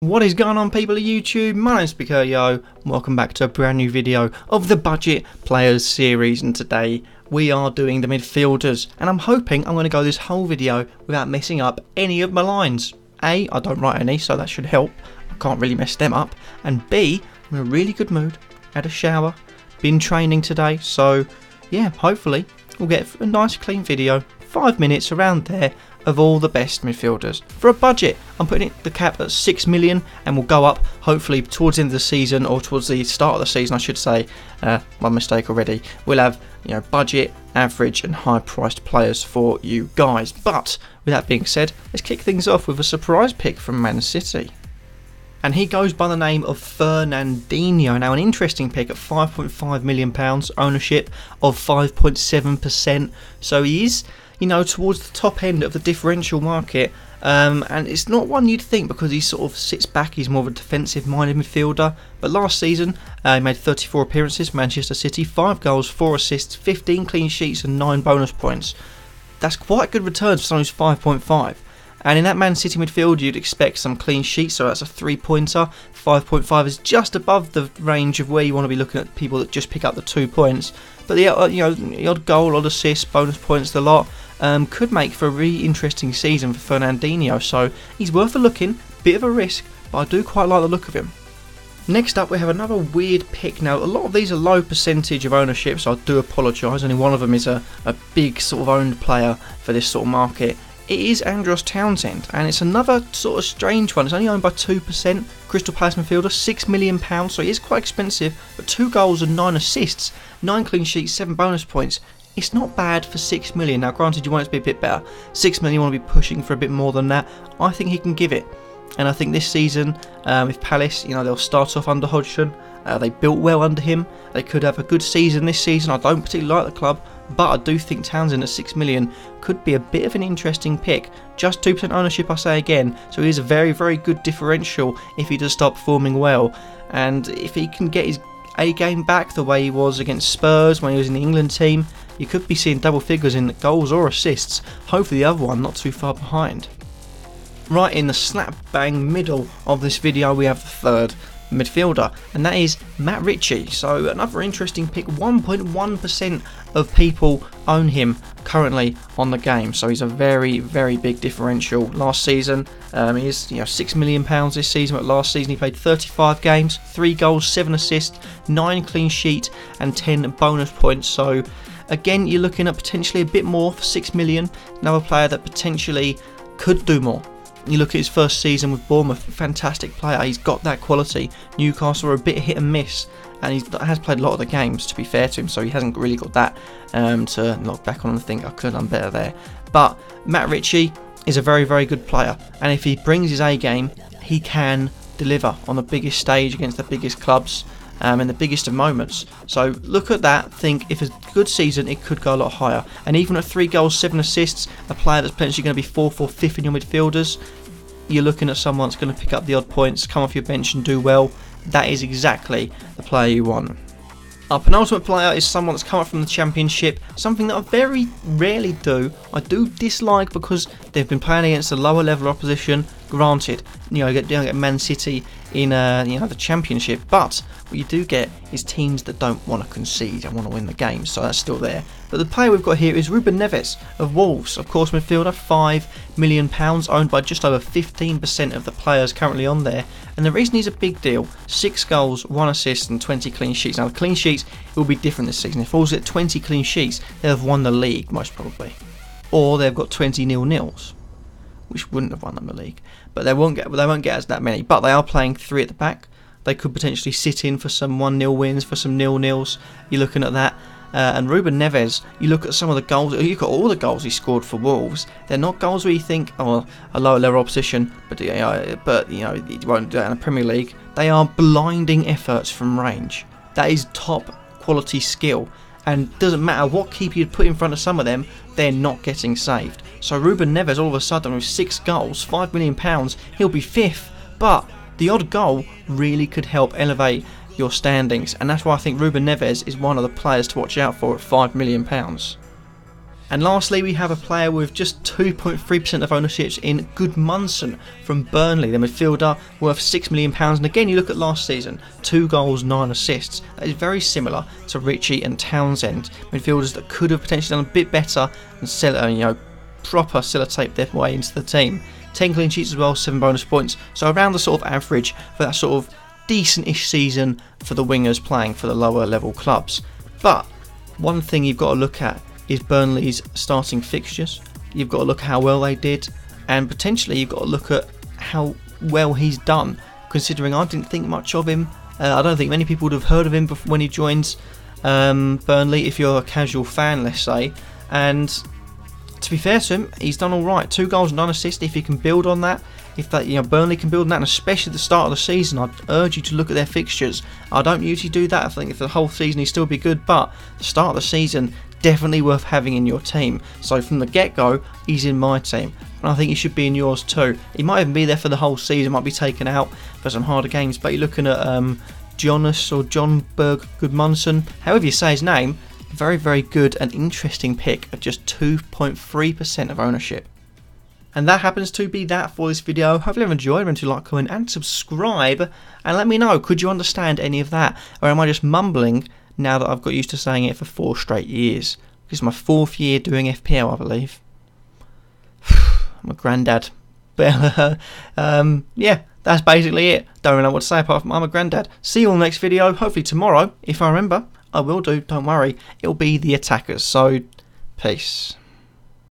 What is going on, people of YouTube? My name's Kurtyoy. Welcome back to a brand new video of the Budget Players series, and today we are doing the midfielders, and I'm hoping I'm going to go this whole video without messing up any of my lines. A, I don't write any, so that should help. I can't really mess them up. And B, I'm in a really good mood. Had a shower, been training today, so yeah, hopefully we'll get a nice clean video, 5 minutes around there, of all the best midfielders. For a budget, I'm putting the cap at 6 million, and we'll go up hopefully towards the end of the season, or towards the start of the season I should say. My mistake already. We'll have, you know, budget, average and high priced players for you guys. But with that being said, let's kick things off with a surprise pick from Man City. And he goes by the name of Fernandinho. Now, an interesting pick at £5.5 million, ownership of 5.7%. So he is, you know, towards the top end of the differential market. And it's not one you'd think, because he sort of sits back, he's more of a defensive minded midfielder. But last season he made 34 appearances for Manchester City, 5 goals, 4 assists, 15 clean sheets and 9 bonus points. That's quite good returns for someone who's 5.5. And in that Man City midfield, you'd expect some clean sheets, so that's a 3-pointer. 5.5 is just above the range of where you want to be looking at people that just pick up the 2 points. But the odd goal, odd assist, bonus points, the lot could make for a really interesting season for Fernandinho. So he's worth a look in, bit of a risk, but I do quite like the look of him. Next up, we have another weird pick. Now, a lot of these are low percentage of ownership, so I do apologise. Only one of them is a big sort of owned player for this sort of market. It is Townsend, and it's another sort of strange one. It's only owned by 2%. Crystal Palace midfielder, £6 million, so he is quite expensive, but 2 goals and 9 assists, 9 clean sheets, 7 bonus points. It's not bad for 6 million. Now, granted, you want it to be a bit better. 6 million, you want to be pushing for a bit more than that. I think he can give it. And I think this season, with Palace, you know, they'll start off under Hodgson. They built well under him. They could have a good season this season. I don't particularly like the club, but I do think Townsend at 6 million could be a bit of an interesting pick. Just 2% ownership, I say again, so he is a very, very good differential if he does start performing well. And if he can get his A game back the way he was against Spurs when he was in the England team, you could be seeing double figures in goals or assists. Hopefully the other one not too far behind. Right in the slap bang middle of this video, we have the third midfielder, and that is Ritchie. So another interesting pick. 1.1% of people own him currently on the game, so he's a very, very big differential. Last season he is, £6 million this season, but last season he played 35 games, 3 goals, 7 assists, 9 clean sheet and 10 bonus points. So again, you're looking at potentially a bit more for 6 million. Another player that potentially could do more. You look at his first season with Bournemouth, fantastic player, he's got that quality. Newcastle are a bit hit and miss, and he has played a lot of the games, to be fair to him, so he hasn't really got that to look back on and think, I could have done better there. But Ritchie is a very, very good player, and if he brings his A game, he can deliver on the biggest stage against the biggest clubs in the biggest of moments. So look at that, think if it's a good season, it could go a lot higher. And even at 3 goals, 7 assists, a player that's potentially going to be 4th or 5th in your midfielders, you're looking at someone that's going to pick up the odd points, come off your bench and do well. That is exactly the player you want. Our penultimate player is someone that's come up from the Championship, something that I very rarely do. I do dislike because they've been playing against a lower level opposition. Granted, you get Man City in the Championship, but what you do get is teams that don't want to concede and want to win the game, so that's still there. But the player we've got here is Reuben of Wolves, of course, midfielder, £5 million, owned by just over 15% of the players currently on there. And the reason he's a big deal, 6 goals, 1 assist and 20 clean sheets. Now the clean sheets will be different this season. If Wolves get 20 clean sheets, they'll have won the league most probably. Or they've got 20 0-0s, which wouldn't have won them the league. But they won't get as that many. But they are playing 3 at the back. They could potentially sit in for some 1-0 wins, for some 0-0s. You're looking at that. And Reuben, you look at some of the goals, you look at all the goals he scored for Wolves. They're not goals where you think, oh, a lower level opposition, but you won't do that in the Premier League. They are blinding efforts from range. That is top quality skill, and doesn't matter what keeper you put in front of some of them, they're not getting saved. So Reuben all of a sudden with 6 goals, £5 million, he'll be 5th, but the odd goal really could help elevate your standings, and that's why I think Reuben is one of the players to watch out for at £5 million. And lastly, we have a player with just 2.3% of ownerships in Good Munson from Burnley, the midfielder worth £6 million. And again, you look at last season, 2 goals, 9 assists. That is very similar to Ritchie and Townsend, midfielders that could have potentially done a bit better and proper sellotape their way into the team. 10 clean sheets as well, 7 bonus points. So around the sort of average for that sort of decent-ish season for the wingers playing for the lower level clubs. But one thing you've got to look at is Burnley's starting fixtures. You've got to look at how well they did, and potentially you've got to look at how well he's done, considering I didn't think much of him. I don't think many people would have heard of him before when he joins Burnley, if you're a casual fan, let's say. And to be fair to him, he's done alright. 2 goals, 9 assists. If he can build on that, if that Burnley can build on that, and especially at the start of the season, I'd urge you to look at their fixtures. I don't usually do that. I think if the whole season he'd still be good, but the start of the season, definitely worth having in your team. So from the get-go, he's in my team, and I think he should be in yours too. He might even be there for the whole season, might be taken out for some harder games, but you're looking at Jonas or John Berg Goodmunson, however you say his name. Very, very good and interesting pick at just 2.3% of ownership. And that happens to be that for this video. Hopefully you've enjoyed. Remember to like, comment and subscribe, and let me know, could you understand any of that, or am I just mumbling now that I've got used to saying it for 4 straight years? This is my 4th year doing FPL, I believe. I'm a granddad. But yeah, that's basically it. Don't really know what to say apart from I'm a granddad. See you on the next video, hopefully tomorrow. If I remember, I will do, don't worry. It'll be the attackers. So, peace.